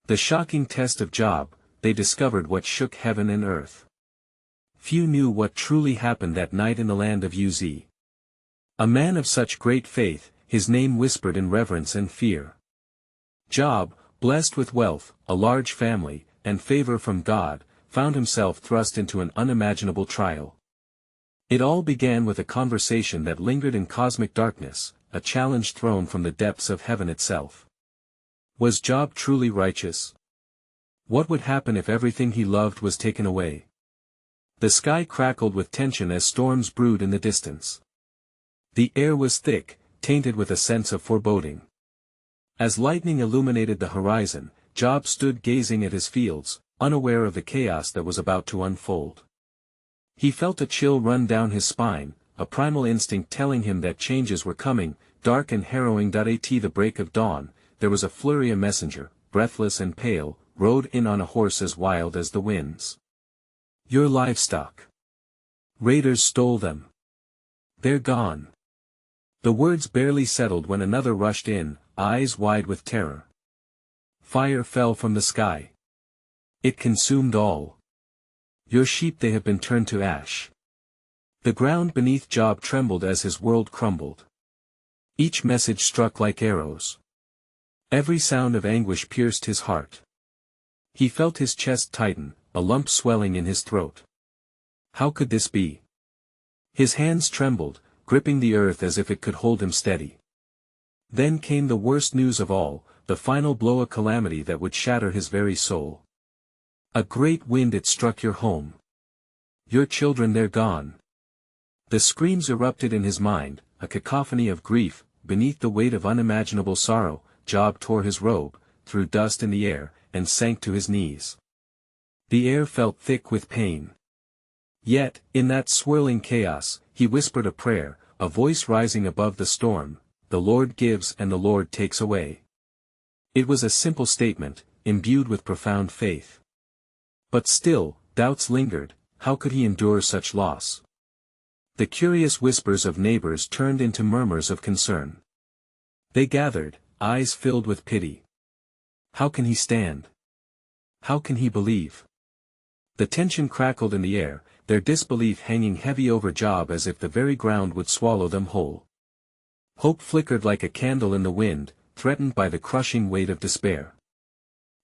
The shocking test of Job, they discovered what shook heaven and earth. Few knew what truly happened that night in the land of Uz. A man of such great faith, his name whispered in reverence and fear. Job, blessed with wealth, a large family, and favor from God, found himself thrust into an unimaginable trial. It all began with a conversation that lingered in cosmic darkness, a challenge thrown from the depths of heaven itself. Was Job truly righteous? What would happen if everything he loved was taken away? The sky crackled with tension as storms brewed in the distance. The air was thick, tainted with a sense of foreboding. As lightning illuminated the horizon, Job stood gazing at his fields, unaware of the chaos that was about to unfold. He felt a chill run down his spine, a primal instinct telling him that changes were coming, dark and harrowing. At the break of dawn, there was a flurry. A messenger, breathless and pale, rode in on a horse as wild as the winds. "Your livestock. Raiders stole them. They're gone." The words barely settled when another rushed in, eyes wide with terror. "Fire fell from the sky. It consumed all. Your sheep, they have been turned to ash." The ground beneath Job trembled as his world crumbled. Each message struck like arrows. Every sound of anguish pierced his heart. He felt his chest tighten, a lump swelling in his throat. How could this be? His hands trembled, gripping the earth as if it could hold him steady. Then came the worst news of all, the final blow, a calamity that would shatter his very soul. "A great wind, it struck your home. Your children, they're gone." The screams erupted in his mind, a cacophony of grief. Beneath the weight of unimaginable sorrow, Job tore his robe, threw dust in the air, and sank to his knees. The air felt thick with pain. Yet, in that swirling chaos, he whispered a prayer, a voice rising above the storm: "The Lord gives and the Lord takes away." It was a simple statement, imbued with profound faith. But still, doubts lingered. How could he endure such loss? The curious whispers of neighbors turned into murmurs of concern. They gathered, eyes filled with pity. How can he stand? How can he believe? The tension crackled in the air, their disbelief hanging heavy over Job as if the very ground would swallow them whole. Hope flickered like a candle in the wind, threatened by the crushing weight of despair.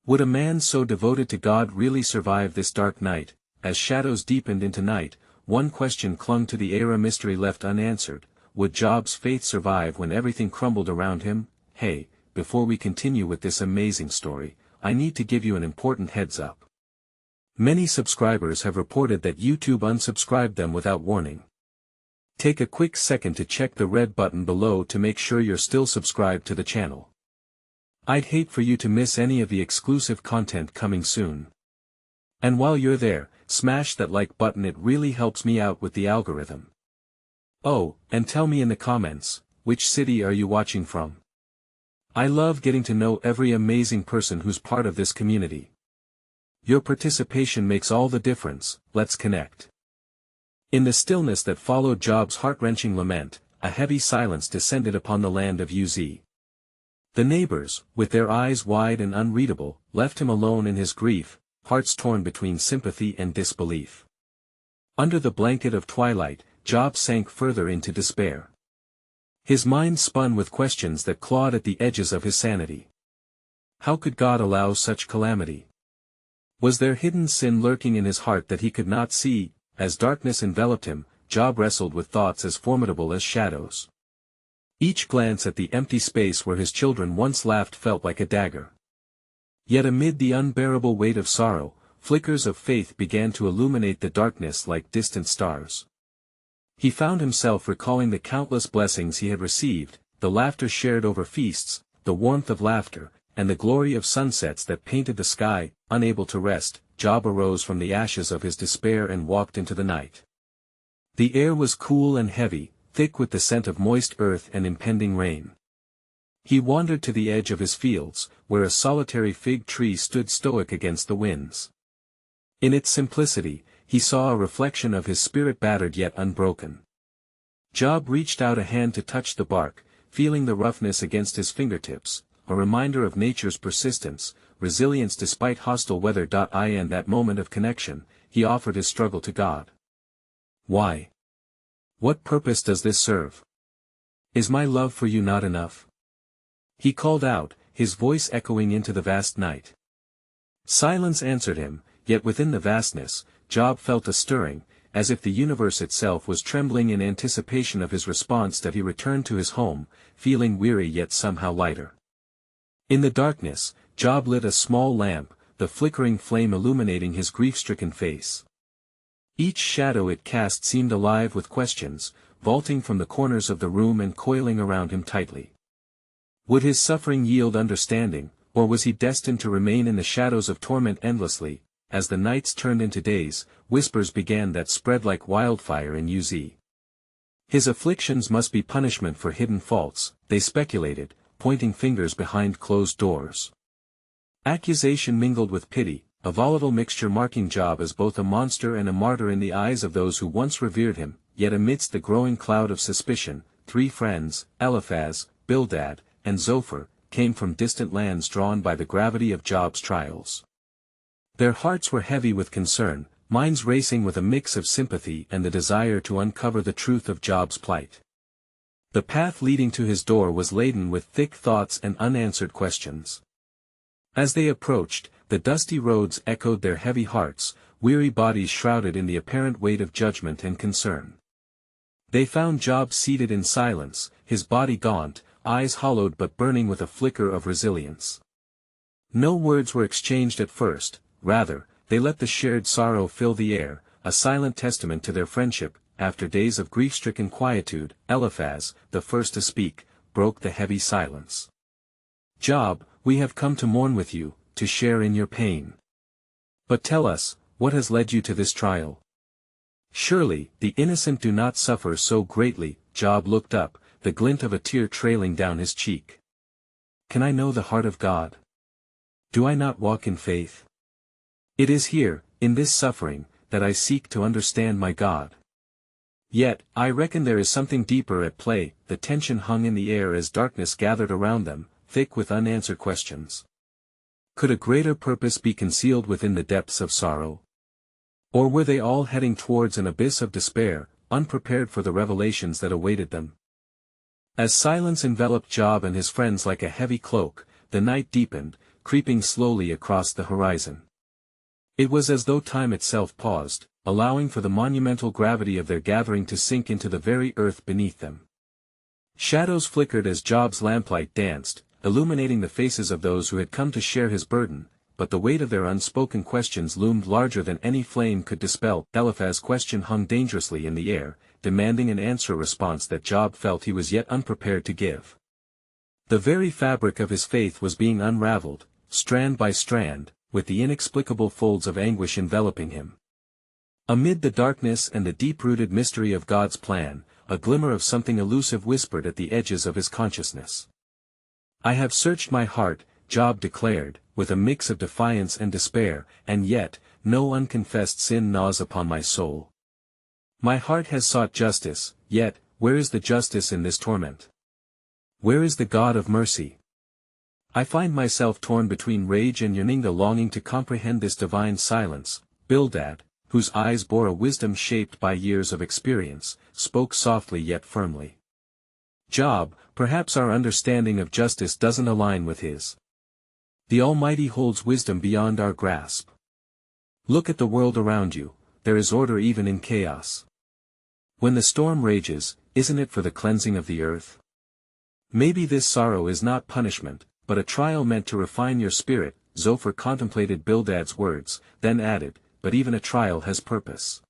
Would a man so devoted to God really survive this dark night? As shadows deepened into night, one question clung to the air, a mystery left unanswered. Would Job's faith survive when everything crumbled around him? Hey, before we continue with this amazing story, I need to give you an important heads up. Many subscribers have reported that YouTube unsubscribed them without warning. Take a quick second to check the red button below to make sure you're still subscribed to the channel. I'd hate for you to miss any of the exclusive content coming soon. And while you're there, smash that like button, it really helps me out with the algorithm. Oh, and tell me in the comments, which city are you watching from? I love getting to know every amazing person who's part of this community. Your participation makes all the difference. Let's connect. In the stillness that followed Job's heart-wrenching lament, a heavy silence descended upon the land of Uz. The neighbors, with their eyes wide and unreadable, left him alone in his grief, hearts torn between sympathy and disbelief. Under the blanket of twilight, Job sank further into despair. His mind spun with questions that clawed at the edges of his sanity. How could God allow such calamity? Was there hidden sin lurking in his heart that he could not see? As darkness enveloped him, Job wrestled with thoughts as formidable as shadows. Each glance at the empty space where his children once laughed felt like a dagger. Yet amid the unbearable weight of sorrow, flickers of faith began to illuminate the darkness like distant stars. He found himself recalling the countless blessings he had received, the laughter shared over feasts, the warmth of laughter, and the glory of sunsets that painted the sky. Unable to rest, Job arose from the ashes of his despair and walked into the night. The air was cool and heavy, thick with the scent of moist earth and impending rain. He wandered to the edge of his fields, where a solitary fig tree stood stoic against the winds. In its simplicity, he saw a reflection of his spirit, battered yet unbroken. Job reached out a hand to touch the bark, feeling the roughness against his fingertips, a reminder of nature's persistence, resilience despite hostile weather. In that moment of connection, he offered his struggle to God. Why? What purpose does this serve? Is my love for you not enough? He called out, his voice echoing into the vast night. Silence answered him, yet within the vastness, Job felt a stirring, as if the universe itself was trembling in anticipation of his response. That he returned to his home, feeling weary yet somehow lighter. In the darkness, Job lit a small lamp, the flickering flame illuminating his grief-stricken face. Each shadow it cast seemed alive with questions, vaulting from the corners of the room and coiling around him tightly. Would his suffering yield understanding, or was he destined to remain in the shadows of torment endlessly? As the nights turned into days, whispers began that spread like wildfire in Uz. His afflictions must be punishment for hidden faults, they speculated, pointing fingers behind closed doors. Accusation mingled with pity, a volatile mixture marking Job as both a monster and a martyr in the eyes of those who once revered him. Yet amidst the growing cloud of suspicion, 3 friends, Eliphaz, Bildad, and Zophar, came from distant lands drawn by the gravity of Job's trials. Their hearts were heavy with concern, minds racing with a mix of sympathy and the desire to uncover the truth of Job's plight. The path leading to his door was laden with thick thoughts and unanswered questions. As they approached, the dusty roads echoed their heavy hearts, weary bodies shrouded in the apparent weight of judgment and concern. They found Job seated in silence, his body gaunt, eyes hollowed but burning with a flicker of resilience. No words were exchanged at first, rather, they let the shared sorrow fill the air, a silent testament to their friendship. After days of grief-stricken quietude, Eliphaz, the first to speak, broke the heavy silence. Job, we have come to mourn with you, to share in your pain. But tell us, what has led you to this trial? Surely, the innocent do not suffer so greatly. Job looked up, the glint of a tear trailing down his cheek. Can I know the heart of God? Do I not walk in faith? It is here, in this suffering, that I seek to understand my God. Yet, I reckon there is something deeper at play. The tension hung in the air as darkness gathered around them, thick with unanswered questions. Could a greater purpose be concealed within the depths of sorrow? Or were they all heading towards an abyss of despair, unprepared for the revelations that awaited them? As silence enveloped Job and his friends like a heavy cloak, the night deepened, creeping slowly across the horizon. It was as though time itself paused, allowing for the monumental gravity of their gathering to sink into the very earth beneath them. Shadows flickered as Job's lamplight danced, illuminating the faces of those who had come to share his burden, but the weight of their unspoken questions loomed larger than any flame could dispel. Eliphaz's question hung dangerously in the air, demanding an response that Job felt he was yet unprepared to give. The very fabric of his faith was being unraveled, strand by strand, with the inexplicable folds of anguish enveloping him. Amid the darkness and the deep-rooted mystery of God's plan, a glimmer of something elusive whispered at the edges of his consciousness. I have searched my heart, Job declared, with a mix of defiance and despair, and yet, no unconfessed sin gnaws upon my soul. My heart has sought justice, yet, where is the justice in this torment? Where is the God of mercy? I find myself torn between rage and yearning, the longing to comprehend this divine silence. Bildad, whose eyes bore a wisdom shaped by years of experience, spoke softly yet firmly. Job, perhaps our understanding of justice doesn't align with his. The Almighty holds wisdom beyond our grasp. Look at the world around you, there is order even in chaos. When the storm rages, isn't it for the cleansing of the earth? Maybe this sorrow is not punishment, but a trial meant to refine your spirit. Zophar contemplated Bildad's words, then added, but even a trial has purpose.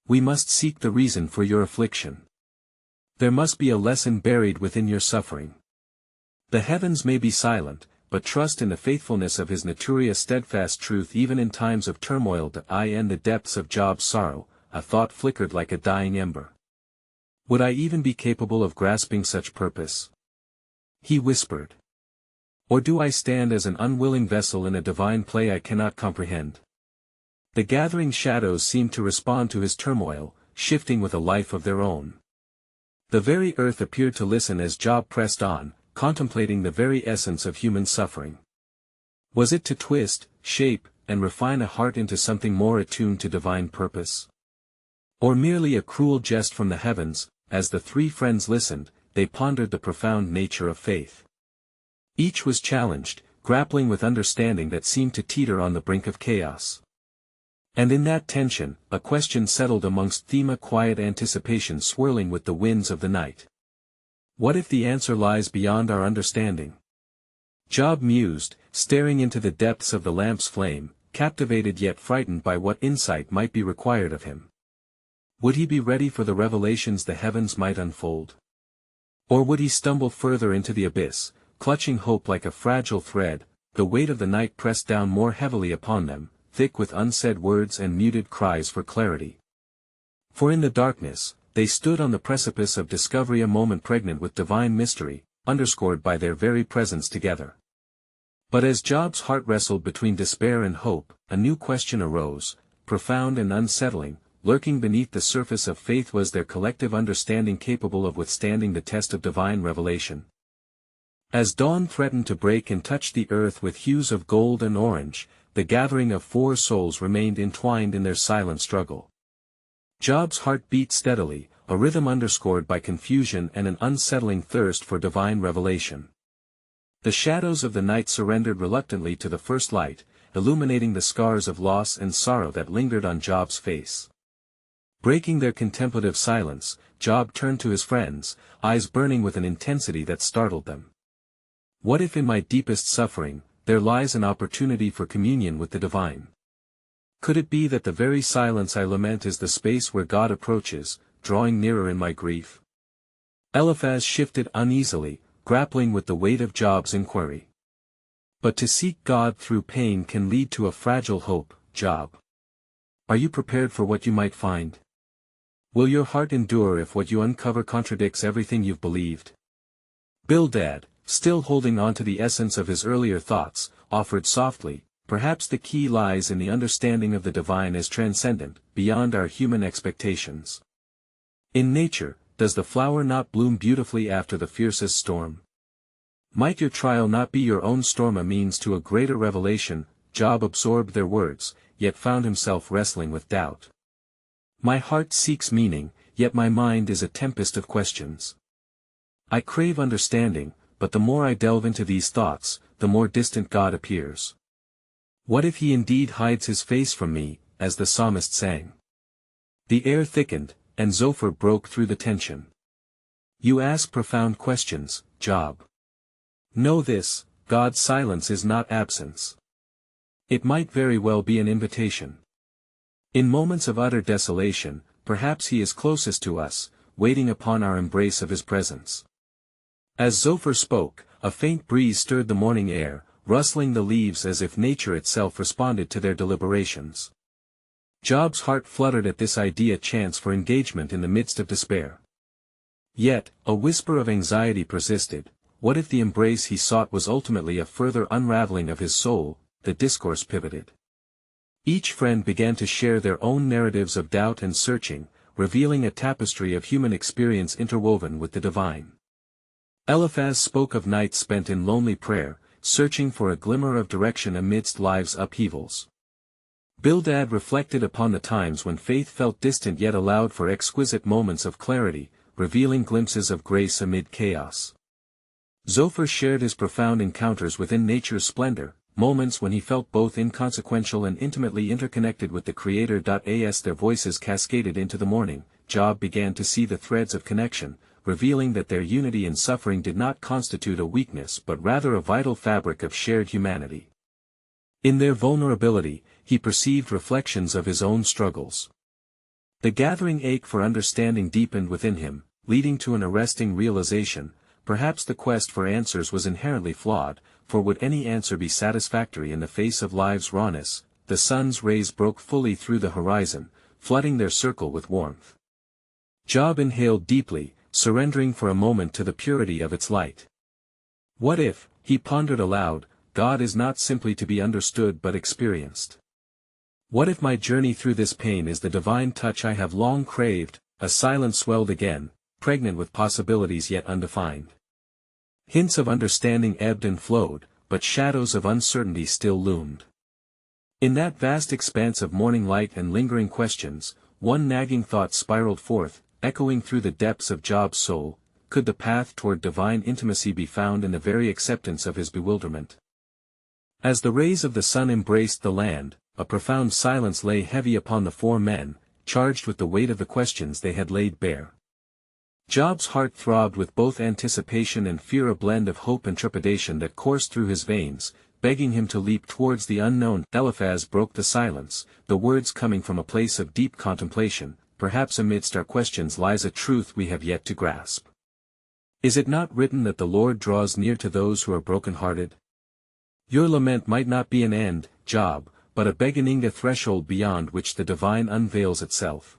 We must seek the reason for your affliction. There must be a lesson buried within your suffering. The heavens may be silent, but trust in the faithfulness of his natura steadfast truth even in times of turmoil. In the depths of Job's sorrow, a thought flickered like a dying ember. Would I even be capable of grasping such purpose? He whispered. Or do I stand as an unwilling vessel in a divine play I cannot comprehend? The gathering shadows seemed to respond to his turmoil, shifting with a life of their own. The very earth appeared to listen as Job pressed on, contemplating the very essence of human suffering. Was it to twist, shape, and refine a heart into something more attuned to divine purpose? Or merely a cruel jest from the heavens? As the three friends listened, they pondered the profound nature of faith. Each was challenged, grappling with understanding that seemed to teeter on the brink of chaos. And in that tension, a question settled amongst them, a quiet anticipation swirling with the winds of the night. What if the answer lies beyond our understanding? Job mused, staring into the depths of the lamp's flame, captivated yet frightened by what insight might be required of him. Would he be ready for the revelations the heavens might unfold? Or would he stumble further into the abyss, clutching hope like a fragile thread? The weight of the night pressed down more heavily upon them, thick with unsaid words and muted cries for clarity. For in the darkness, they stood on the precipice of discovery, a moment pregnant with divine mystery, underscored by their very presence together. But as Job's heart wrestled between despair and hope, a new question arose, profound and unsettling. Lurking beneath the surface of faith, was their collective understanding capable of withstanding the test of divine revelation? As dawn threatened to break and touch the earth with hues of gold and orange, the gathering of four souls remained entwined in their silent struggle. Job's heart beat steadily, a rhythm underscored by confusion and an unsettling thirst for divine revelation. The shadows of the night surrendered reluctantly to the first light, illuminating the scars of loss and sorrow that lingered on Job's face. Breaking their contemplative silence, Job turned to his friends, eyes burning with an intensity that startled them. What if in my deepest suffering, there lies an opportunity for communion with the divine? Could it be that the very silence I lament is the space where God approaches, drawing nearer in my grief? Eliphaz shifted uneasily, grappling with the weight of Job's inquiry. But to seek God through pain can lead to a fragile hope, Job. Are you prepared for what you might find? Will your heart endure if what you uncover contradicts everything you've believed? Bildad, still holding on to the essence of his earlier thoughts, offered softly, perhaps the key lies in the understanding of the divine as transcendent, beyond our human expectations. In nature, does the flower not bloom beautifully after the fiercest storm? Might your trial not be your own storm, a means to a greater revelation? Job absorbed their words, yet found himself wrestling with doubt. My heart seeks meaning, yet my mind is a tempest of questions. I crave understanding, but the more I delve into these thoughts, the more distant God appears. What if he indeed hides his face from me, as the psalmist sang? The air thickened, and Zophar broke through the tension. You ask profound questions, Job. Know this, God's silence is not absence. It might very well be an invitation. In moments of utter desolation, perhaps he is closest to us, waiting upon our embrace of his presence. As Zophar spoke, a faint breeze stirred the morning air, rustling the leaves as if nature itself responded to their deliberations. Job's heart fluttered at this idea, chance for engagement in the midst of despair. Yet, a whisper of anxiety persisted. What if the embrace he sought was ultimately a further unraveling of his soul? The discourse pivoted. Each friend began to share their own narratives of doubt and searching, revealing a tapestry of human experience interwoven with the divine. Eliphaz spoke of nights spent in lonely prayer, searching for a glimmer of direction amidst life's upheavals. Bildad reflected upon the times when faith felt distant yet allowed for exquisite moments of clarity, revealing glimpses of grace amid chaos. Zophar shared his profound encounters within nature's splendor, moments when he felt both inconsequential and intimately interconnected with the Creator. As their voices cascaded into the morning, Job began to see the threads of connection, revealing that their unity in suffering did not constitute a weakness but rather a vital fabric of shared humanity. In their vulnerability, he perceived reflections of his own struggles. The gathering ache for understanding deepened within him, leading to an arresting realization: perhaps the quest for answers was inherently flawed, for would any answer be satisfactory in the face of life's rawness? The sun's rays broke fully through the horizon, flooding their circle with warmth. Job inhaled deeply, surrendering for a moment to the purity of its light. What if, he pondered aloud, God is not simply to be understood but experienced? What if my journey through this pain is the divine touch I have long craved? A silence swelled again, pregnant with possibilities yet undefined. Hints of understanding ebbed and flowed, but shadows of uncertainty still loomed. In that vast expanse of morning light and lingering questions, one nagging thought spiraled forth, echoing through the depths of Job's soul: could the path toward divine intimacy be found in the very acceptance of his bewilderment? As the rays of the sun embraced the land, a profound silence lay heavy upon the four men, charged with the weight of the questions they had laid bare. Job's heart throbbed with both anticipation and fear, a blend of hope and trepidation that coursed through his veins, begging him to leap towards the unknown. Eliphaz broke the silence, the words coming from a place of deep contemplation: perhaps amidst our questions lies a truth we have yet to grasp. Is it not written that the Lord draws near to those who are broken-hearted? Your lament might not be an end, Job, but a beginning, a threshold beyond which the divine unveils itself.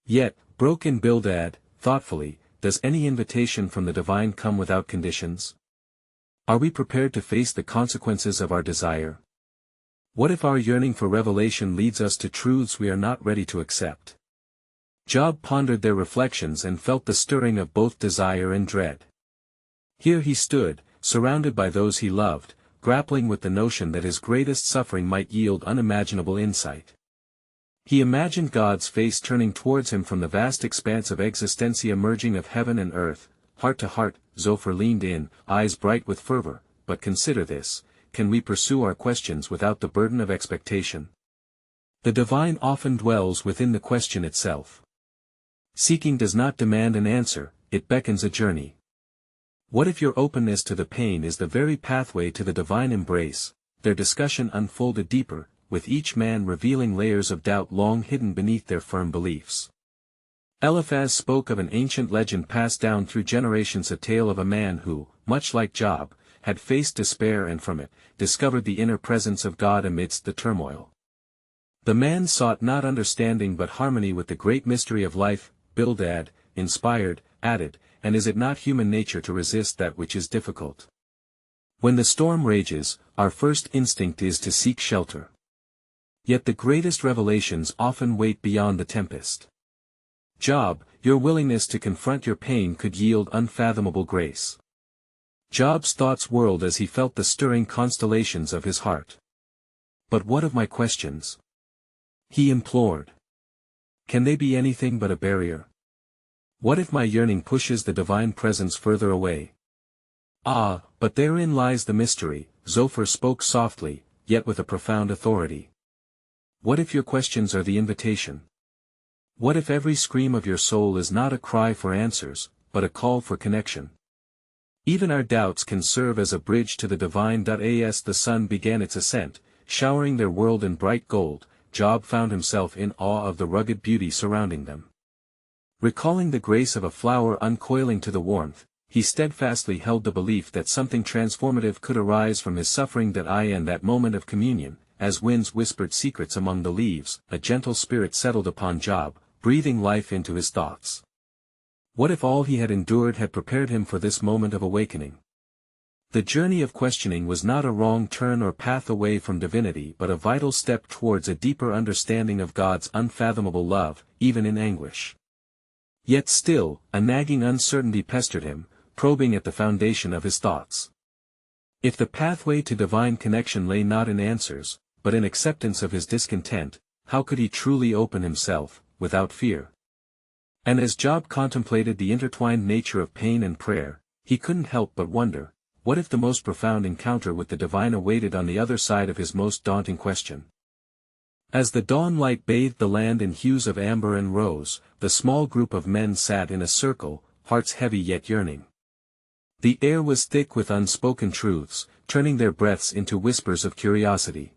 Yet, broke in Bildad, thoughtfully, does any invitation from the divine come without conditions? Are we prepared to face the consequences of our desire? What if our yearning for revelation leads us to truths we are not ready to accept? Job pondered their reflections and felt the stirring of both desire and dread. Here he stood, surrounded by those he loved, grappling with the notion that his greatest suffering might yield unimaginable insight. He imagined God's face turning towards him from the vast expanse of existentia, merging of heaven and earth, heart to heart. Zophar leaned in, eyes bright with fervor. But consider this: can we pursue our questions without the burden of expectation? The divine often dwells within the question itself. Seeking does not demand an answer, it beckons a journey. What if your openness to the pain is the very pathway to the divine embrace? Their discussion unfolded deeper, with each man revealing layers of doubt long hidden beneath their firm beliefs. Eliphaz spoke of an ancient legend passed down through generations, a tale of a man who, much like Job, had faced despair and from it, discovered the inner presence of God amidst the turmoil. The man sought not understanding but harmony with the great mystery of life. Bildad, inspired, added, and is it not human nature to resist that which is difficult? When the storm rages, our first instinct is to seek shelter. Yet the greatest revelations often wait beyond the tempest. Job, your willingness to confront your pain could yield unfathomable grace. Job's thoughts whirled as he felt the stirring constellations of his heart. But what of my questions? He implored. Can they be anything but a barrier? What if my yearning pushes the divine presence further away? Ah, but therein lies the mystery. Zophar spoke softly, yet with a profound authority. What if your questions are the invitation? What if every scream of your soul is not a cry for answers, but a call for connection? Even our doubts can serve as a bridge to the divine. As the sun began its ascent, showering their world in bright gold, Job found himself in awe of the rugged beauty surrounding them. Recalling the grace of a flower uncoiling to the warmth, he steadfastly held the belief that something transformative could arise from his suffering. In that moment of communion, as winds whispered secrets among the leaves, a gentle spirit settled upon Job, breathing life into his thoughts. What if all he had endured had prepared him for this moment of awakening? The journey of questioning was not a wrong turn or path away from divinity, but a vital step towards a deeper understanding of God's unfathomable love, even in anguish. Yet still, a nagging uncertainty pestered him, probing at the foundation of his thoughts. If the pathway to divine connection lay not in answers, but in acceptance of his discontent, how could he truly open himself, without fear? And as Job contemplated the intertwined nature of pain and prayer, he couldn't help but wonder, what if the most profound encounter with the divine awaited on the other side of his most daunting question? As the dawn light bathed the land in hues of amber and rose, the small group of men sat in a circle, hearts heavy yet yearning. The air was thick with unspoken truths, turning their breaths into whispers of curiosity.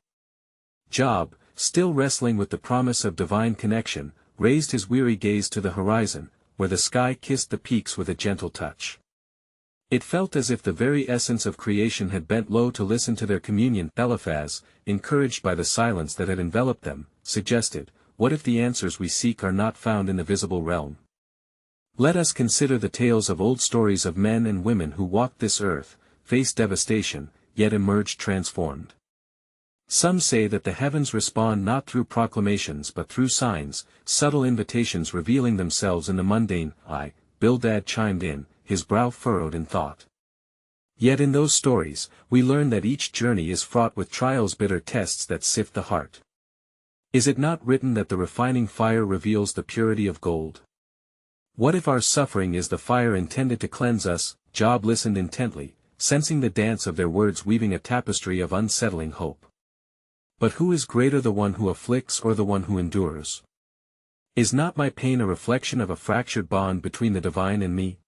Job, still wrestling with the promise of divine connection, raised his weary gaze to the horizon, where the sky kissed the peaks with a gentle touch. It felt as if the very essence of creation had bent low to listen to their communion. Eliphaz, encouraged by the silence that had enveloped them, suggested, what if the answers we seek are not found in the visible realm? Let us consider the tales of old stories of men and women who walked this earth, faced devastation, yet emerged transformed. Some say that the heavens respond not through proclamations but through signs, subtle invitations revealing themselves in the mundane. Bildad chimed in, his brow furrowed in thought. Yet in those stories, we learn that each journey is fraught with trials, bitter tests that sift the heart. Is it not written that the refining fire reveals the purity of gold? What if our suffering is the fire intended to cleanse us? Job listened intently, sensing the dance of their words weaving a tapestry of unsettling hope. But who is greater, the one who afflicts or the one who endures? Is not my pain a reflection of a fractured bond between the divine and me?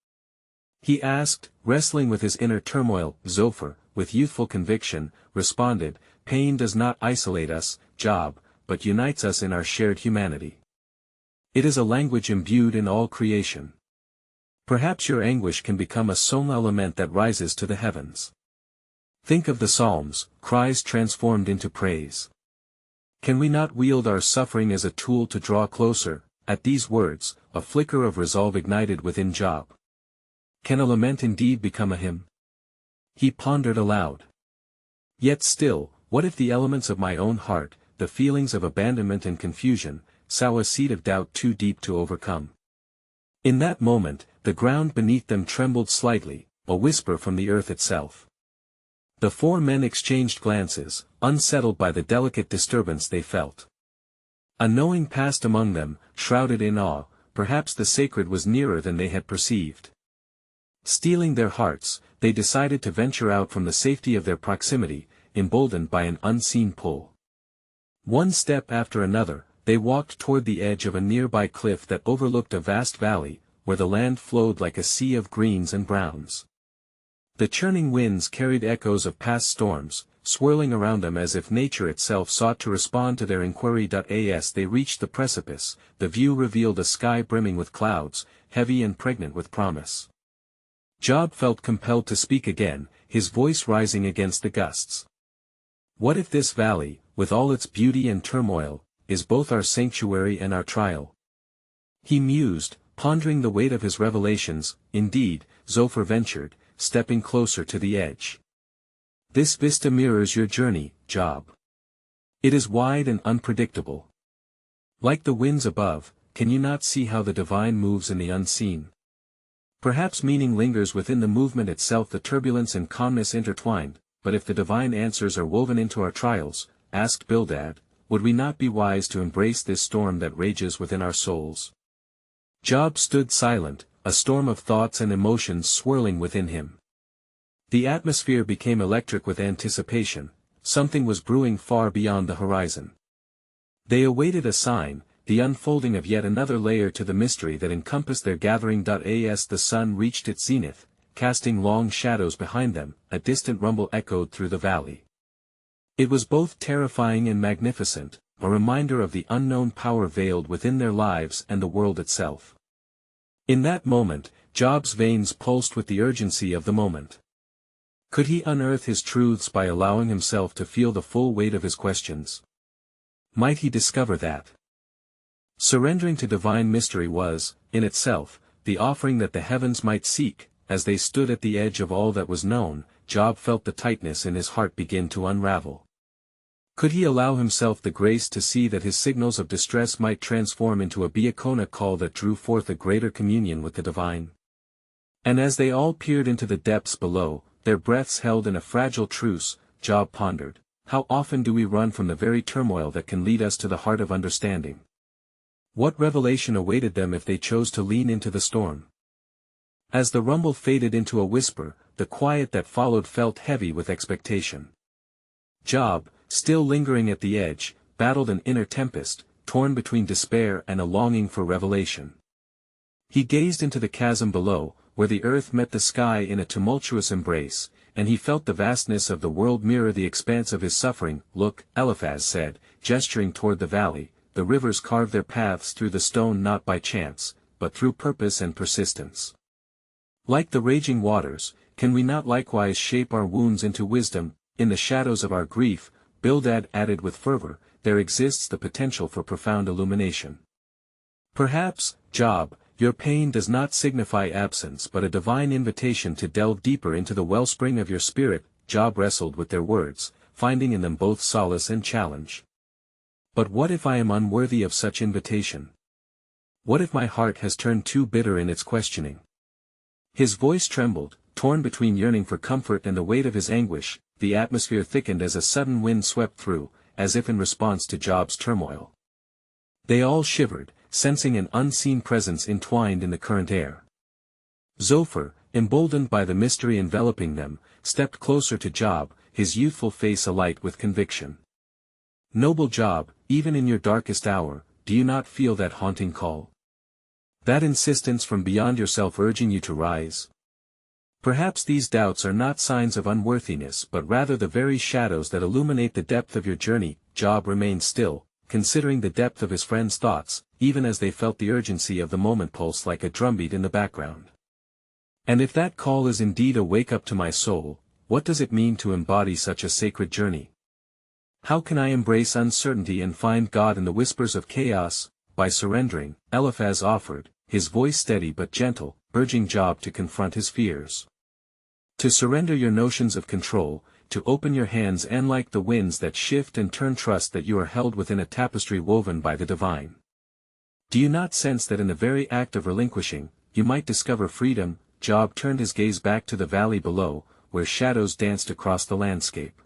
He asked, wrestling with his inner turmoil. Zophar, with youthful conviction, responded, pain does not isolate us, Job, but unites us in our shared humanity. It is a language imbued in all creation. Perhaps your anguish can become a solemn lament that rises to the heavens. Think of the Psalms, cries transformed into praise. Can we not wield our suffering as a tool to draw closer? At these words, a flicker of resolve ignited within Job. Can a lament indeed become a hymn? He pondered aloud. Yet still, what if the elements of my own heart, the feelings of abandonment and confusion, sow a seed of doubt too deep to overcome? In that moment, the ground beneath them trembled slightly, a whisper from the earth itself. The four men exchanged glances, unsettled by the delicate disturbance they felt. A knowing passed among them, shrouded in awe. Perhaps the sacred was nearer than they had perceived. Steeling their hearts, they decided to venture out from the safety of their proximity, emboldened by an unseen pull. One step after another, they walked toward the edge of a nearby cliff that overlooked a vast valley, where the land flowed like a sea of greens and browns. The churning winds carried echoes of past storms, swirling around them as if nature itself sought to respond to their inquiry. As they reached the precipice, the view revealed a sky brimming with clouds, heavy and pregnant with promise. Job felt compelled to speak again, his voice rising against the gusts. What if this valley, with all its beauty and turmoil, is both our sanctuary and our trial? He mused, pondering the weight of his revelations. Indeed, Zophar ventured, stepping closer to the edge. This vista mirrors your journey, Job. It is wide and unpredictable. Like the winds above, can you not see how the divine moves in the unseen? Perhaps meaning lingers within the movement itself, the turbulence and calmness intertwined. But if the divine answers are woven into our trials, asked Bildad, would we not be wise to embrace this storm that rages within our souls? Job stood silent, a storm of thoughts and emotions swirling within him. The atmosphere became electric with anticipation. Something was brewing far beyond the horizon. They awaited a sign, the unfolding of yet another layer to the mystery that encompassed their gathering. As the sun reached its zenith, casting long shadows behind them, a distant rumble echoed through the valley. It was both terrifying and magnificent, a reminder of the unknown power veiled within their lives and the world itself. In that moment, Job's veins pulsed with the urgency of the moment. Could he unearth his truths by allowing himself to feel the full weight of his questions? Might he discover that surrendering to divine mystery was, in itself, the offering that the heavens might seek? As they stood at the edge of all that was known, Job felt the tightness in his heart begin to unravel. Could he allow himself the grace to see that his signals of distress might transform into a Beacona call that drew forth a greater communion with the divine? And as they all peered into the depths below, their breaths held in a fragile truce, Job pondered, how often do we run from the very turmoil that can lead us to the heart of understanding? What revelation awaited them if they chose to lean into the storm? As the rumble faded into a whisper, the quiet that followed felt heavy with expectation. Job, still lingering at the edge, battled an inner tempest, torn between despair and a longing for revelation. He gazed into the chasm below, where the earth met the sky in a tumultuous embrace, and he felt the vastness of the world mirror the expanse of his suffering. Look, Eliphaz said, gesturing toward the valley, the rivers carve their paths through the stone not by chance, but through purpose and persistence. Like the raging waters, can we not likewise shape our wounds into wisdom? In the shadows of our grief, Bildad added with fervor, there exists the potential for profound illumination. Perhaps, Job, your pain does not signify absence but a divine invitation to delve deeper into the wellspring of your spirit. Job wrestled with their words, finding in them both solace and challenge. But what if I am unworthy of such invitation? What if my heart has turned too bitter in its questioning? His voice trembled, torn between yearning for comfort and the weight of his anguish. The atmosphere thickened as a sudden wind swept through, as if in response to Job's turmoil. They all shivered, sensing an unseen presence entwined in the current air. Zophar, emboldened by the mystery enveloping them, stepped closer to Job, his youthful face alight with conviction. "Noble Job, even in your darkest hour, do you not feel that haunting call? That insistence from beyond yourself urging you to rise? Perhaps these doubts are not signs of unworthiness but rather the very shadows that illuminate the depth of your journey." Job remained still, considering the depth of his friend's thoughts, even as they felt the urgency of the moment pulse like a drumbeat in the background. "And if that call is indeed a wake-up to my soul, what does it mean to embody such a sacred journey? How can I embrace uncertainty and find God in the whispers of chaos?" "By surrendering," Eliphaz offered, his voice steady but gentle, urging Job to confront his fears. "To surrender your notions of control, to open your hands and like the winds that shift and turn trust that you are held within a tapestry woven by the divine. Do you not sense that in the very act of relinquishing, you might discover freedom?" Job turned his gaze back to the valley below, where shadows danced across the landscape.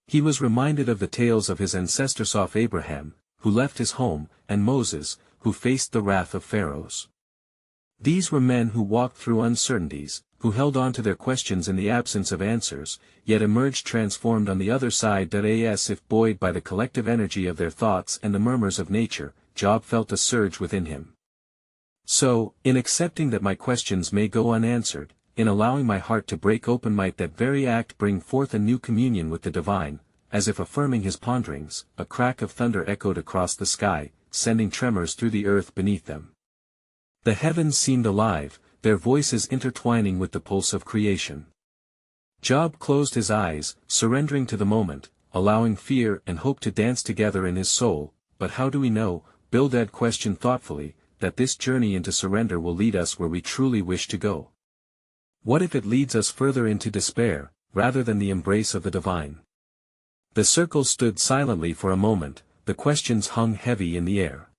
He was reminded of the tales of his ancestor Abraham, who left his home, and Moses, who faced the wrath of pharaohs. These were men who walked through uncertainties, who held on to their questions in the absence of answers, yet emerged transformed on the other side. As if buoyed by the collective energy of their thoughts and the murmurs of nature, Job felt a surge within him. "So, in accepting that my questions may go unanswered, in allowing my heart to break open, might that very act bring forth a new communion with the divine?" As if affirming his ponderings, a crack of thunder echoed across the sky, sending tremors through the earth beneath them. The heavens seemed alive, their voices intertwining with the pulse of creation. Job closed his eyes, surrendering to the moment, allowing fear and hope to dance together in his soul. "But how do we know," Bildad questioned thoughtfully, "that this journey into surrender will lead us where we truly wish to go? What if it leads us further into despair, rather than the embrace of the divine?" The circle stood silently for a moment, the questions hung heavy in the air.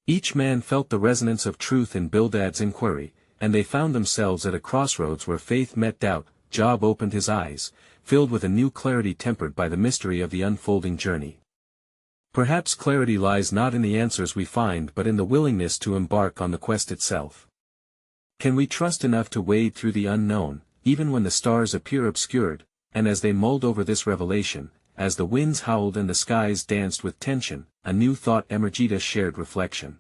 Each man felt the resonance of truth in Bildad's inquiry, and they found themselves at a crossroads where faith met doubt. Job opened his eyes, filled with a new clarity tempered by the mystery of the unfolding journey. Perhaps clarity lies not in the answers we find but in the willingness to embark on the quest itself. Can we trust enough to wade through the unknown, even when the stars appear obscured? And as they mulled over this revelation, as the winds howled and the skies danced with tension, a new thought emerged. Shared reflection.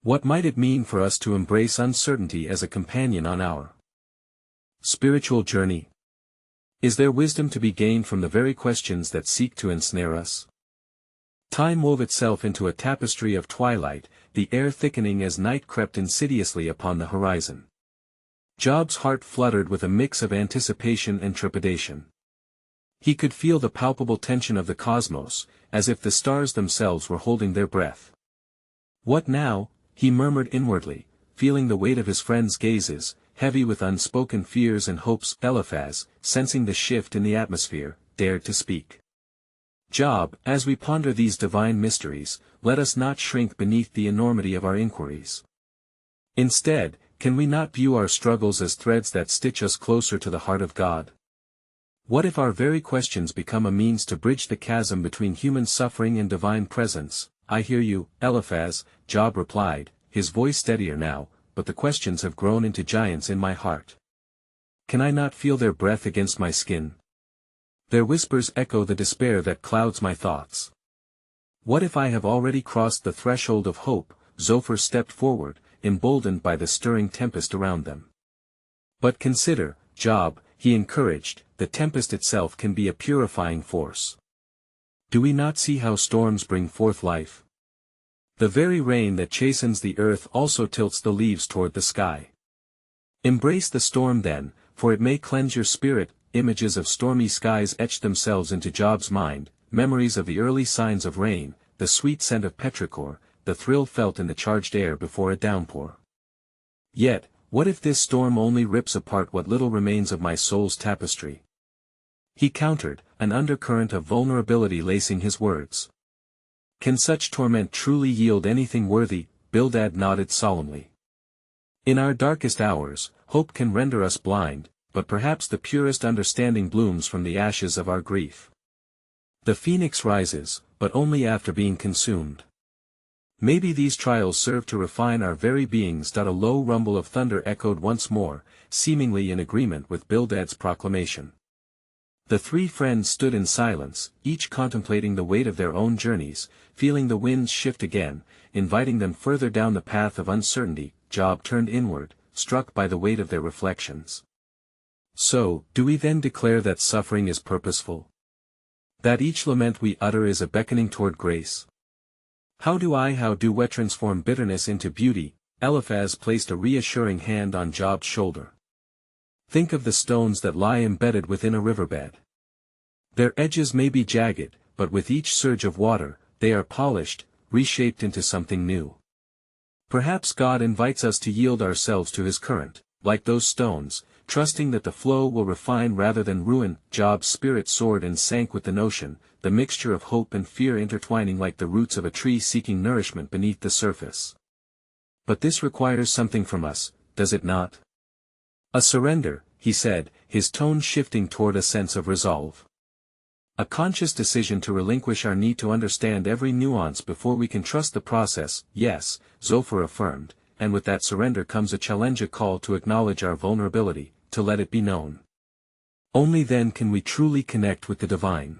What might it mean for us to embrace uncertainty as a companion on our spiritual journey? Is there wisdom to be gained from the very questions that seek to ensnare us? Time wove itself into a tapestry of twilight, the air thickening as night crept insidiously upon the horizon. Job's heart fluttered with a mix of anticipation and trepidation. He could feel the palpable tension of the cosmos, as if the stars themselves were holding their breath. "What now?" he murmured inwardly, feeling the weight of his friend's gazes, heavy with unspoken fears and hopes. Eliphaz, sensing the shift in the atmosphere, dared to speak. "Job, as we ponder these divine mysteries, let us not shrink beneath the enormity of our inquiries. Instead, can we not view our struggles as threads that stitch us closer to the heart of God? What if our very questions become a means to bridge the chasm between human suffering and divine presence?" "I hear you, Eliphaz," Job replied, his voice steadier now, "but the questions have grown into giants in my heart. Can I not feel their breath against my skin? Their whispers echo the despair that clouds my thoughts. What if I have already crossed the threshold of hope?" Zophar stepped forward, emboldened by the stirring tempest around them. "But consider, Job," he encouraged, "the tempest itself can be a purifying force. Do we not see how storms bring forth life? The very rain that chastens the earth also tilts the leaves toward the sky. Embrace the storm then, for it may cleanse your spirit." Images of stormy skies etched themselves into Job's mind, memories of the early signs of rain, the sweet scent of petrichor, the thrill felt in the charged air before a downpour. "Yet, what if this storm only rips apart what little remains of my soul's tapestry?" he countered, an undercurrent of vulnerability lacing his words. "Can such torment truly yield anything worthy?" Bildad nodded solemnly. In our darkest hours, hope can render us blind, but perhaps the purest understanding blooms from the ashes of our grief. The phoenix rises, but only after being consumed. Maybe these trials serve to refine our very beings. A low rumble of thunder echoed once more, seemingly in agreement with Bildad's proclamation. The three friends stood in silence, each contemplating the weight of their own journeys, feeling the winds shift again, inviting them further down the path of uncertainty. Job turned inward, struck by the weight of their reflections. So, do we then declare that suffering is purposeful? That each lament we utter is a beckoning toward grace? How do we transform bitterness into beauty? Eliphaz placed a reassuring hand on Job's shoulder. Think of the stones that lie embedded within a riverbed. Their edges may be jagged, but with each surge of water, they are polished, reshaped into something new. Perhaps God invites us to yield ourselves to his current, like those stones, trusting that the flow will refine rather than ruin. Job's spirit soared and sank with the notion, the mixture of hope and fear intertwining like the roots of a tree seeking nourishment beneath the surface. But this requires something from us, does it not? A surrender, he said, his tone shifting toward a sense of resolve. A conscious decision to relinquish our need to understand every nuance before we can trust the process. Yes, Zophar affirmed, and with that surrender comes a challenge, a call to acknowledge our vulnerability, to let it be known. Only then can we truly connect with the divine.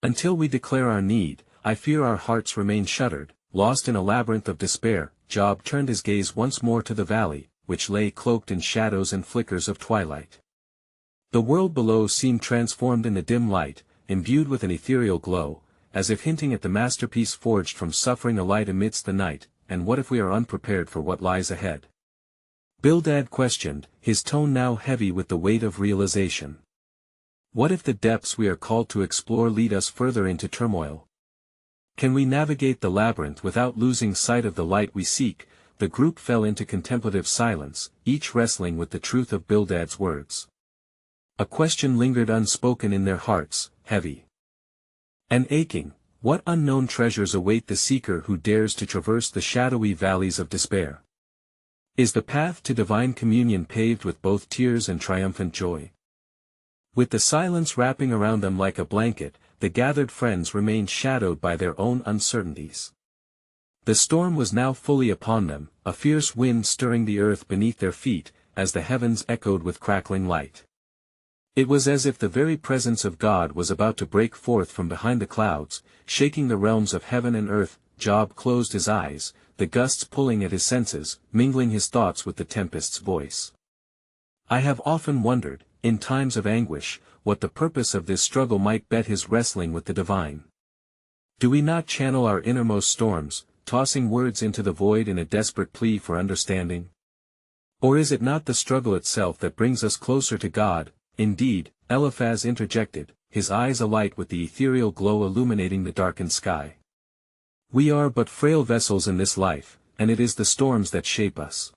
Until we declare our need, I fear our hearts remain shuttered, lost in a labyrinth of despair. Job turned his gaze once more to the valley, which lay cloaked in shadows and flickers of twilight. The world below seemed transformed in the dim light, imbued with an ethereal glow, as if hinting at the masterpiece forged from suffering, a light amidst the night. And what if we are unprepared for what lies ahead? Bildad questioned, his tone now heavy with the weight of realization. What if the depths we are called to explore lead us further into turmoil? Can we navigate the labyrinth without losing sight of the light we seek? The group fell into contemplative silence, each wrestling with the truth of Bildad's words. A question lingered unspoken in their hearts, heavy and aching. What unknown treasures await the seeker who dares to traverse the shadowy valleys of despair? Is the path to divine communion paved with both tears and triumphant joy? With the silence wrapping around them like a blanket, the gathered friends remained shadowed by their own uncertainties. The storm was now fully upon them, a fierce wind stirring the earth beneath their feet, as the heavens echoed with crackling light. It was as if the very presence of God was about to break forth from behind the clouds, shaking the realms of heaven and earth. Job closed his eyes, the gusts pulling at his senses, mingling his thoughts with the tempest's voice. I have often wondered, in times of anguish, what the purpose of this struggle might be. His wrestling with the divine. Do we not channel our innermost storms, tossing words into the void in a desperate plea for understanding? Or is it not the struggle itself that brings us closer to God? Indeed, Eliphaz interjected, his eyes alight with the ethereal glow illuminating the darkened sky. We are but frail vessels in this life, and it is the storms that shape us.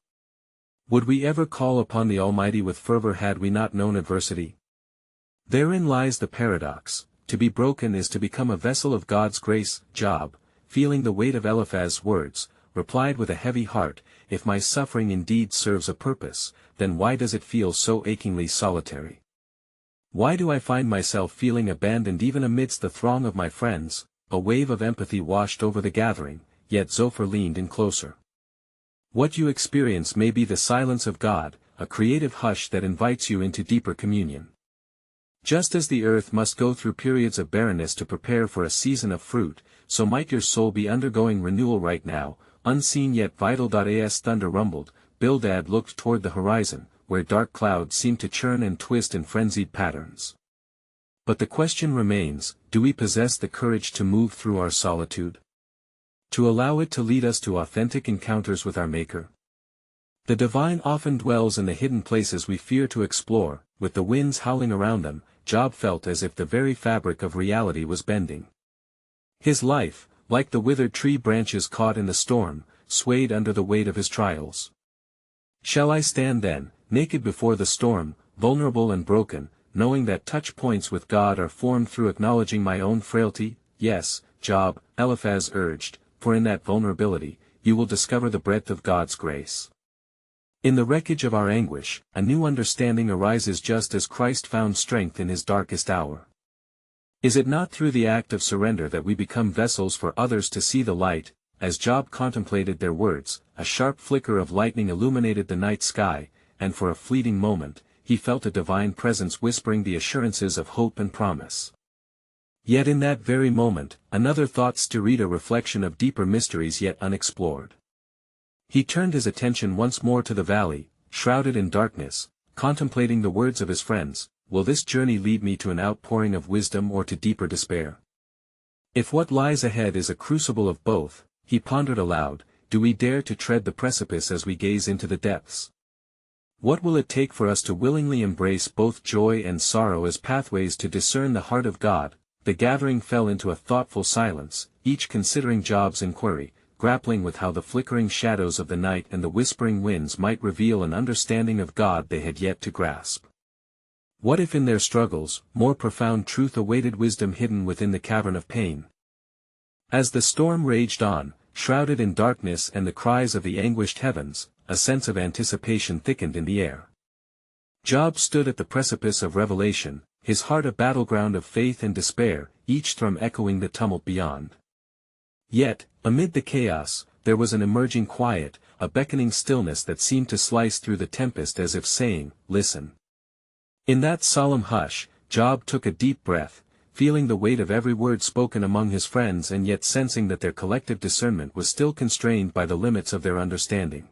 Would we ever call upon the Almighty with fervor had we not known adversity? Therein lies the paradox. To be broken is to become a vessel of God's grace. Job, feeling the weight of Eliphaz's words, replied with a heavy heart, if my suffering indeed serves a purpose, then why does it feel so achingly solitary? Why do I find myself feeling abandoned even amidst the throng of my friends? A wave of empathy washed over the gathering, yet Zophar leaned in closer. What you experience may be the silence of God, a creative hush that invites you into deeper communion. Just as the earth must go through periods of barrenness to prepare for a season of fruit, so might your soul be undergoing renewal right now, unseen yet vital. As thunder rumbled, Bildad looked toward the horizon, where dark clouds seemed to churn and twist in frenzied patterns. But the question remains, do we possess the courage to move through our solitude? To allow it to lead us to authentic encounters with our Maker? The divine often dwells in the hidden places we fear to explore. With the winds howling around them, Job felt as if the very fabric of reality was bending. His life, like the withered tree branches caught in the storm, swayed under the weight of his trials. Shall I stand then, naked before the storm, vulnerable and broken, knowing that touch points with God are formed through acknowledging my own frailty? Yes, Job, Eliphaz urged, for in that vulnerability, you will discover the breadth of God's grace. In the wreckage of our anguish, a new understanding arises just as Christ found strength in his darkest hour. Is it not through the act of surrender that we become vessels for others to see the light? As Job contemplated their words, a sharp flicker of lightning illuminated the night sky, and for a fleeting moment, he felt a divine presence whispering the assurances of hope and promise. Yet in that very moment, another thought stirred a reflection of deeper mysteries yet unexplored. He turned his attention once more to the valley, shrouded in darkness, contemplating the words of his friends. Will this journey lead me to an outpouring of wisdom or to deeper despair? If what lies ahead is a crucible of both, he pondered aloud, do we dare to tread the precipice as we gaze into the depths? What will it take for us to willingly embrace both joy and sorrow as pathways to discern the heart of God? The gathering fell into a thoughtful silence, each considering Job's inquiry, grappling with how the flickering shadows of the night and the whispering winds might reveal an understanding of God they had yet to grasp. What if in their struggles, more profound truth awaited wisdom hidden within the cavern of pain? As the storm raged on, shrouded in darkness and the cries of the anguished heavens, a sense of anticipation thickened in the air. Job stood at the precipice of revelation, his heart a battleground of faith and despair, each thrum echoing the tumult beyond. Yet, amid the chaos, there was an emerging quiet, a beckoning stillness that seemed to slice through the tempest as if saying, listen. In that solemn hush, Job took a deep breath, feeling the weight of every word spoken among his friends and yet sensing that their collective discernment was still constrained by the limits of their understanding.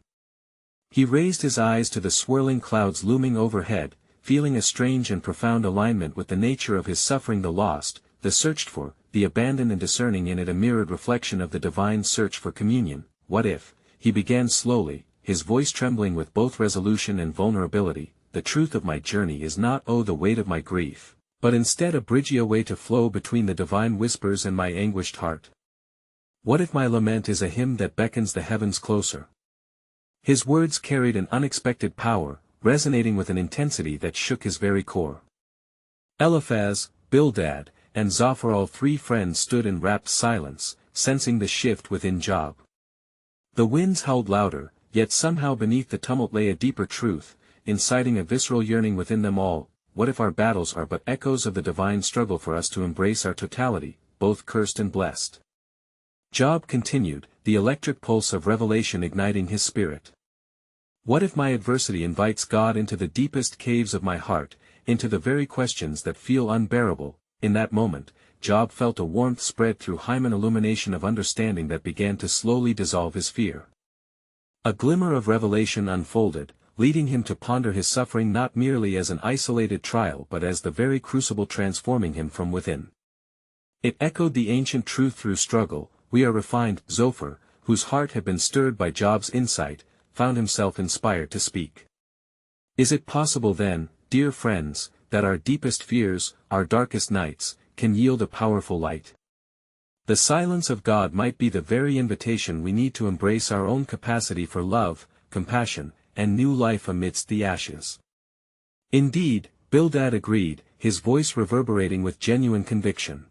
He raised his eyes to the swirling clouds looming overhead, feeling a strange and profound alignment with the nature of his suffering. The lost, the searched for, the abandoned, and discerning in it a mirrored reflection of the divine search for communion. What if, he began slowly, his voice trembling with both resolution and vulnerability, the truth of my journey is not the weight of my grief, but instead a bridgy way to flow between the divine whispers and my anguished heart? What if my lament is a hymn that beckons the heavens closer? His words carried an unexpected power, resonating with an intensity that shook his very core. Eliphaz, Bildad, and Zophar, all three friends, stood in rapt silence, sensing the shift within Job. The winds howled louder, yet somehow beneath the tumult lay a deeper truth, inciting a visceral yearning within them all. What if our battles are but echoes of the divine struggle for us to embrace our totality, both cursed and blessed? Job continued, the electric pulse of revelation igniting his spirit. What if my adversity invites God into the deepest caves of my heart, into the very questions that feel unbearable? In that moment, Job felt a warmth spread through him, an illumination of understanding that began to slowly dissolve his fear. A glimmer of revelation unfolded, leading him to ponder his suffering not merely as an isolated trial but as the very crucible transforming him from within. It echoed the ancient truth through struggle. We are refined. Zophar, whose heart had been stirred by Job's insight, found himself inspired to speak. Is it possible then, dear friends, that our deepest fears, our darkest nights, can yield a powerful light? The silence of God might be the very invitation we need to embrace our own capacity for love, compassion, and new life amidst the ashes. Indeed, Bildad agreed, his voice reverberating with genuine conviction.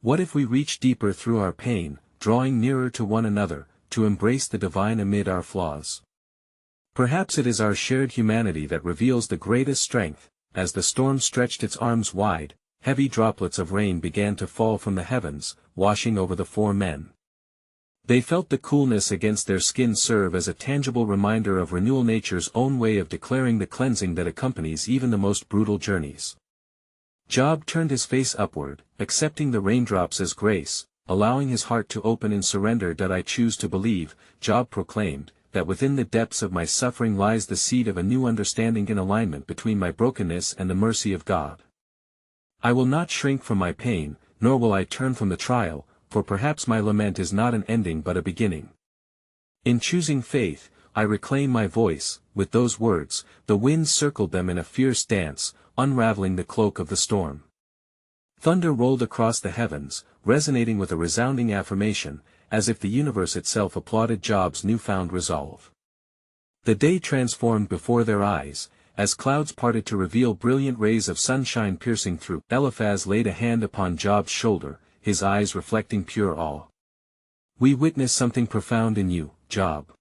What if we reach deeper through our pain, drawing nearer to one another, to embrace the divine amid our flaws? Perhaps it is our shared humanity that reveals the greatest strength. As the storm stretched its arms wide, heavy droplets of rain began to fall from the heavens, washing over the four men. They felt the coolness against their skin serve as a tangible reminder of renewal, nature's own way of declaring the cleansing that accompanies even the most brutal journeys. Job turned his face upward, accepting the raindrops as grace, allowing his heart to open in surrender. That I choose to believe, Job proclaimed, that within the depths of my suffering lies the seed of a new understanding in alignment between my brokenness and the mercy of God. I will not shrink from my pain, nor will I turn from the trial, for perhaps my lament is not an ending but a beginning. In choosing faith, I reclaim my voice. With those words, the winds circled them in a fierce dance, unraveling the cloak of the storm. Thunder rolled across the heavens, resonating with a resounding affirmation, as if the universe itself applauded Job's newfound resolve. The day transformed before their eyes, as clouds parted to reveal brilliant rays of sunshine piercing through. Eliphaz laid a hand upon Job's shoulder, his eyes reflecting pure awe. We witness something profound in you, Job.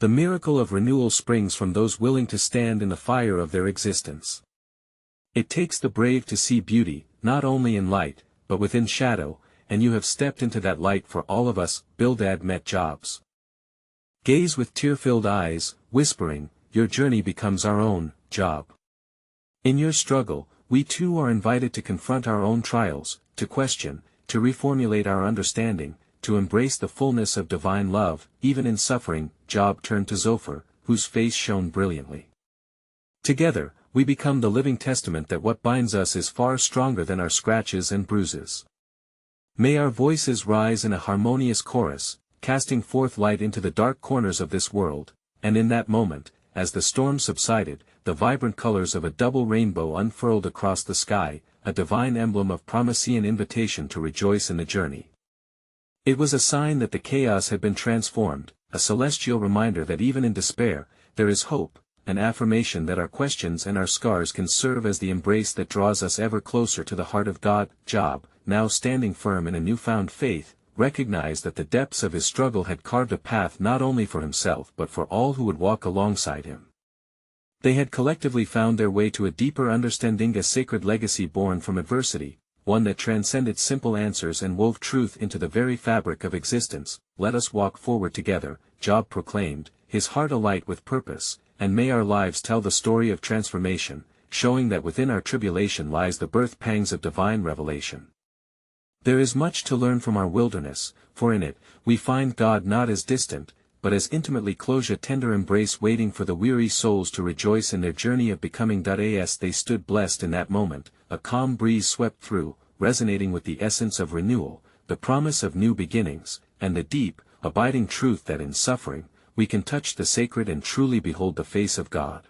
The miracle of renewal springs from those willing to stand in the fire of their existence. It takes the brave to see beauty, not only in light, but within shadow, and you have stepped into that light for all of us. Bildad met Jobs gaze with tear-filled eyes, whispering, "Your journey becomes our own, Job." In your struggle, we too are invited to confront our own trials, to question, to reformulate our understanding, to embrace the fullness of divine love. Even in suffering, Job turned to Zophar, whose face shone brilliantly. Together, we become the living testament that what binds us is far stronger than our scratches and bruises. May our voices rise in a harmonious chorus, casting forth light into the dark corners of this world, and in that moment, as the storm subsided, the vibrant colors of a double rainbow unfurled across the sky, a divine emblem of promise and invitation to rejoice in the journey. It was a sign that the chaos had been transformed, a celestial reminder that even in despair, there is hope, an affirmation that our questions and our scars can serve as the embrace that draws us ever closer to the heart of God. Job, now standing firm in a newfound faith, recognized that the depths of his struggle had carved a path not only for himself but for all who would walk alongside him. They had collectively found their way to a deeper understanding, a sacred legacy born from adversity, one that transcended simple answers and wove truth into the very fabric of existence. "Let us walk forward together," Job proclaimed, his heart alight with purpose, "and may our lives tell the story of transformation, showing that within our tribulation lies the birth pangs of divine revelation." There is much to learn from our wilderness, for in it, we find God not as distant, but as intimately close, a tender embrace waiting for the weary souls to rejoice in their journey of becoming. As they stood blessed in that moment, a calm breeze swept through, resonating with the essence of renewal, the promise of new beginnings, and the deep, abiding truth that in suffering, we can touch the sacred and truly behold the face of God.